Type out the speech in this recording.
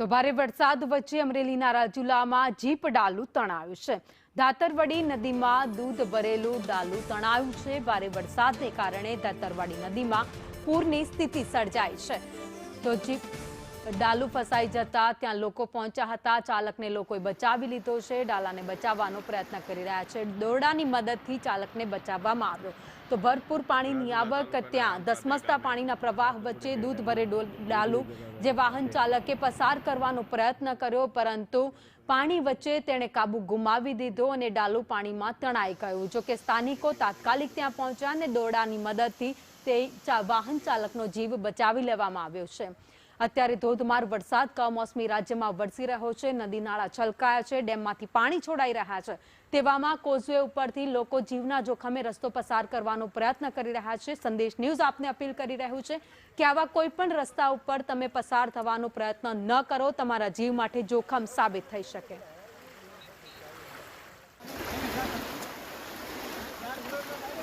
તો ભારે વરસાદ વચ્ચે અમરેલીના રાજુલામાં જીપ ડાલુ તણાયું છે। ધાતરવડી નદીમાં દૂધ ભરેલું ડાલુ તણાયું છે। ભારે વરસાદને કારણે ધાતરવડી નદીમાં પૂરની સ્થિતિ સર્જાઈ છે। તો જીપ ડાલુ ફસાઈ જતા ત્યાં લોકો પહોંચ્યા હતા। ચાલકને લોકોએ બચાવી લીધો છે। ડાલાને બચાવવાનો પ્રયત્ન કરી રહ્યા છે। દોરડાની મદદથી ચાલકને બચાવવામાં આવ્યો। તો ભરપૂર પાણીની આવક, ત્યાં ધસમસતા પાણીના પ્રવાહ વચ્ચે દૂધ ભરે ડાલુ જે વાહન ચાલકે પસાર કરવાનો પ્રયત્ન કર્યો, પરંતુ પાણી વચ્ચે તેણે કાબુ ગુમાવી દીધો અને ડાલુ પાણીમાં તણાઈ ગયું। જો કે સ્થાનિકો તાત્કાલિક ત્યાં પહોંચ્યા અને દોરડાની મદદથી તે વાહન ચાલકનો જીવ બચાવી લેવામાં આવ્યો છે। અત્યારે ધોધમાર વરસાદ કમોસમી રાજ્યમાં વરસી રહ્યો છે। નદી નાળા છલકાયા છે, ડેમમાંથી પાણી છોડાઈ રહ્યા છે। તેવામાં કોઝવે ઉપરથી લોકો જીવના જોખમે રસ્તો પસાર કરવાનો પ્રયત્ન કરી રહ્યા છે। સંદેશ ન્યૂઝ આપને અપીલ કરી રહ્યું છે કે આવા કોઈ પણ રસ્તા ઉપર તમે પસાર થવાનો પ્રયત્ન ન કરો, તમારા જીવ માટે જોખમ સાબિત થઈ શકે।